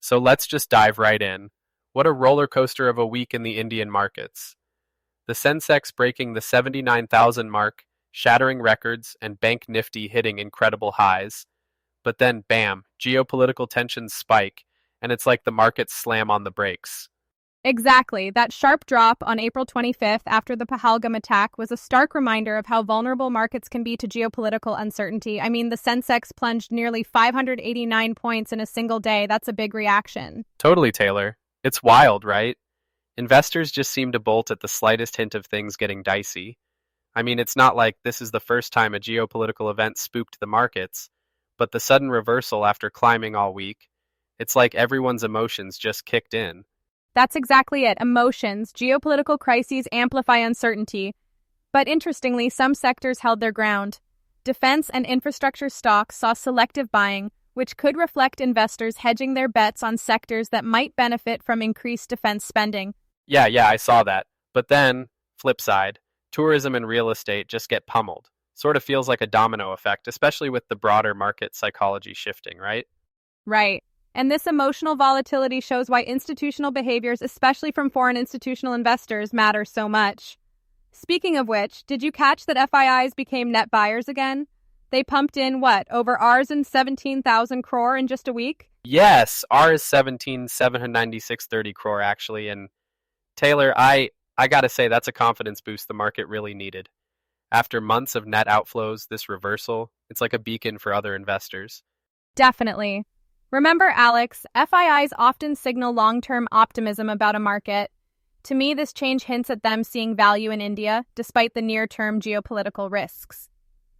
So let's just dive right in. What a roller coaster of a week in the Indian markets. The Sensex breaking the 79,000 mark, shattering records, and Bank Nifty hitting incredible highs. But then, bam, geopolitical tensions spike, and it's like the markets slam on the brakes. Exactly. That sharp drop on April 25th after the Pahalgam attack was a stark reminder of how vulnerable markets can be to geopolitical uncertainty. I mean, the Sensex plunged nearly 589 points in a single day. That's a big reaction. Totally, Taylor. It's wild, right? Investors just seem to bolt at the slightest hint of things getting dicey. I mean, it's not like this is the first time a geopolitical event spooked the markets, but the sudden reversal after climbing all week, it's like everyone's emotions just kicked in. That's exactly it. Emotions, geopolitical crises amplify uncertainty. But interestingly, some sectors held their ground. Defense and infrastructure stocks saw selective buying, which could reflect investors hedging their bets on sectors that might benefit from increased defense spending. Yeah, I saw that. But then, flip side, tourism and real estate just get pummeled. Sort of feels like a domino effect, especially with the broader market psychology shifting, right? Right. And this emotional volatility shows why institutional behaviors, especially from foreign institutional investors, matter so much. Speaking of which, did you catch that FIIs became net buyers again? They pumped in, what, over Rs and 17,000 crore in just a week? Yes, R is 17,796.30 crore actually, and Taylor, I gotta say that's a confidence boost the market really needed. After months of net outflows, this reversal, it's like a beacon for other investors. Definitely. Remember, Alex, FIIs often signal long-term optimism about a market. To me, this change hints at them seeing value in India, despite the near-term geopolitical risks.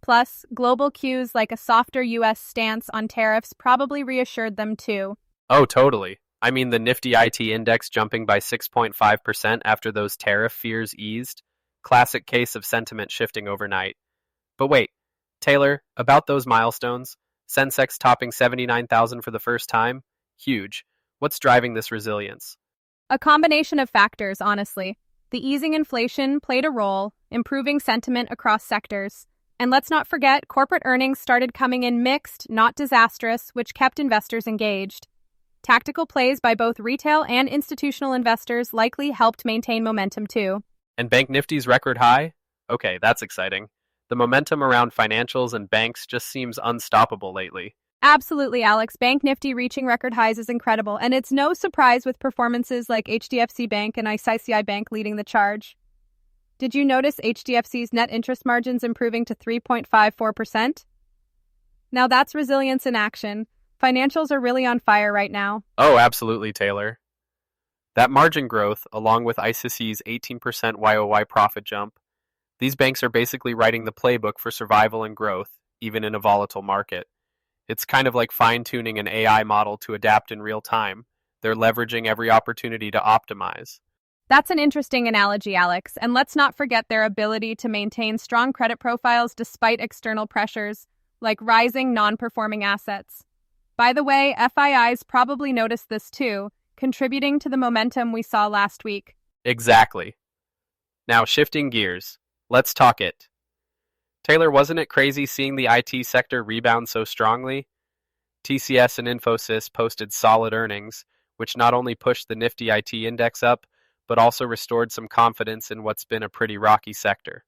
Plus, global cues like a softer U.S. stance on tariffs probably reassured them too. Oh, totally. I mean, the Nifty IT index jumping by 6.5% after those tariff fears eased. Classic case of sentiment shifting overnight. But wait, Taylor, about those milestones, Sensex topping 79,000 for the first time? Huge. What's driving this resilience? A combination of factors, honestly. The easing inflation played a role, improving sentiment across sectors. And let's not forget, corporate earnings started coming in mixed, not disastrous, which kept investors engaged. Tactical plays by both retail and institutional investors likely helped maintain momentum too. And Bank Nifty's record high? Okay, that's exciting. The momentum around financials and banks just seems unstoppable lately. Absolutely, Alex. Bank Nifty reaching record highs is incredible, and it's no surprise with performances like HDFC Bank and ICICI Bank leading the charge. Did you notice HDFC's net interest margins improving to 3.54%? Now that's resilience in action. Financials are really on fire right now. Oh, absolutely, Taylor. That margin growth, along with ICICI's 18% YOY profit jump, these banks are basically writing the playbook for survival and growth, even in a volatile market. It's kind of like fine-tuning an AI model to adapt in real time. They're leveraging every opportunity to optimize. That's an interesting analogy, Alex, and let's not forget their ability to maintain strong credit profiles despite external pressures, like rising non-performing assets. By the way, FIIs probably noticed this too, contributing to the momentum we saw last week. Exactly. Now, shifting gears. Let's talk it. Taylor, wasn't it crazy seeing the IT sector rebound so strongly? TCS and Infosys posted solid earnings, which not only pushed the Nifty IT index up, but also restored some confidence in what's been a pretty rocky sector.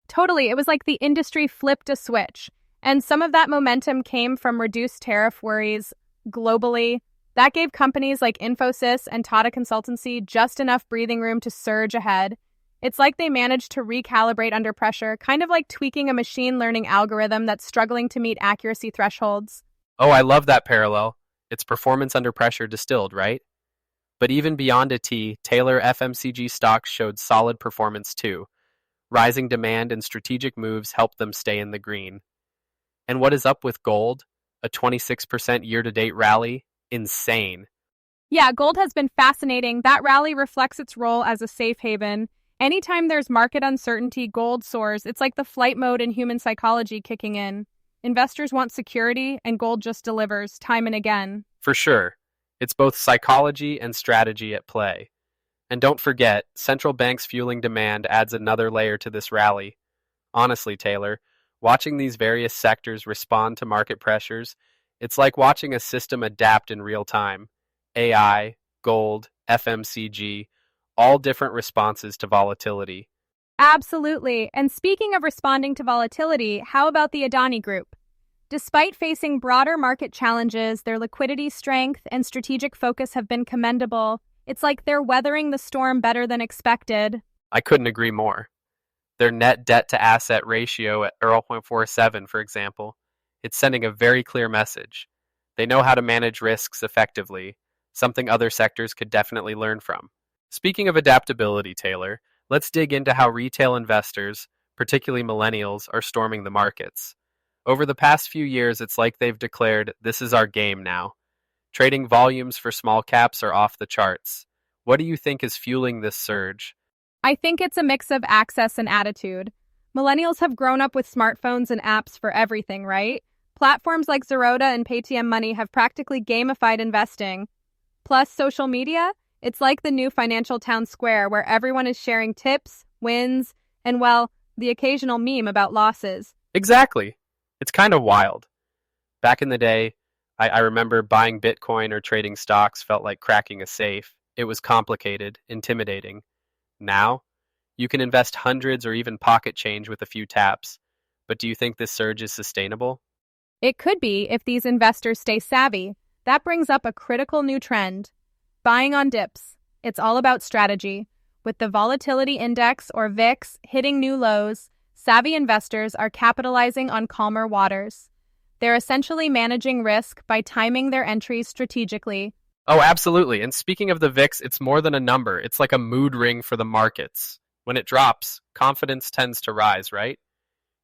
Totally, it was like the industry flipped a switch, and some of that momentum came from reduced tariff worries globally. That gave companies like Infosys and Tata Consultancy just enough breathing room to surge ahead. It's like they managed to recalibrate under pressure, kind of like tweaking a machine learning algorithm that's struggling to meet accuracy thresholds. Oh, I love that parallel. It's performance under pressure distilled, right? But even beyond a T, Taylor FMCG stocks showed solid performance too. Rising demand and strategic moves helped them stay in the green. And what is up with gold? A 26% year-to-date rally? Insane. Yeah, gold has been fascinating. That rally reflects its role as a safe haven. Anytime there's market uncertainty, gold soars. It's like the flight mode in human psychology kicking in. Investors want security, and gold just delivers, time and again. For sure. It's both psychology and strategy at play. And don't forget, central banks fueling demand adds another layer to this rally. Honestly, Taylor, watching these various sectors respond to market pressures, it's like watching a system adapt in real time. AI, gold, FMCG, all different responses to volatility. Absolutely. And speaking of responding to volatility, how about the Adani Group? Despite facing broader market challenges, their liquidity strength and strategic focus have been commendable. It's like they're weathering the storm better than expected. I couldn't agree more. Their net debt to asset ratio at 0.47, for example, it's sending a very clear message. They know how to manage risks effectively, something other sectors could definitely learn from. Speaking of adaptability, Taylor, let's dig into how retail investors, particularly millennials, are storming the markets. Over the past few years, it's like they've declared, this is our game now. Trading volumes for small caps are off the charts. What do you think is fueling this surge? I think it's a mix of access and attitude. Millennials have grown up with smartphones and apps for everything, right? Platforms like Zerodha and Paytm Money have practically gamified investing. Plus, social media, it's like the new financial town square where everyone is sharing tips, wins, and, well, the occasional meme about losses. Exactly. It's kind of wild. Back in the day, I remember buying Bitcoin or trading stocks felt like cracking a safe. It was complicated, intimidating. Now, you can invest hundreds or even pocket change with a few taps. But do you think this surge is sustainable? It could be if these investors stay savvy. That brings up a critical new trend. Buying on dips. It's all about strategy. With the volatility index, or VIX, hitting new lows, savvy investors are capitalizing on calmer waters. They're essentially managing risk by timing their entries strategically. Oh, absolutely. And speaking of the VIX, it's more than a number. It's like a mood ring for the markets. When it drops, confidence tends to rise, right?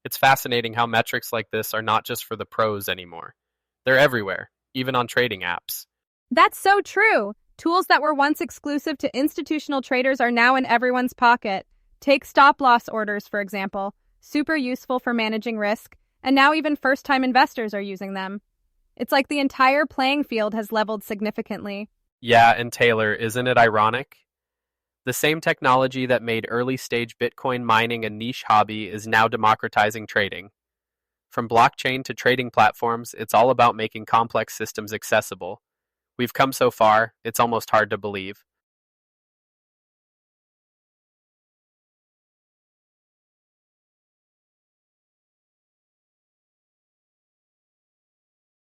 It's fascinating how metrics like this are not just for the pros anymore. They're everywhere, even on trading apps. That's so true. Tools that were once exclusive to institutional traders are now in everyone's pocket. Take stop-loss orders, for example. Super useful for managing risk, and now even first-time investors are using them. It's like the entire playing field has leveled significantly. Yeah, and Taylor, isn't it ironic? The same technology that made early-stage Bitcoin mining a niche hobby is now democratizing trading. From blockchain to trading platforms, it's all about making complex systems accessible. We've come so far, it's almost hard to believe.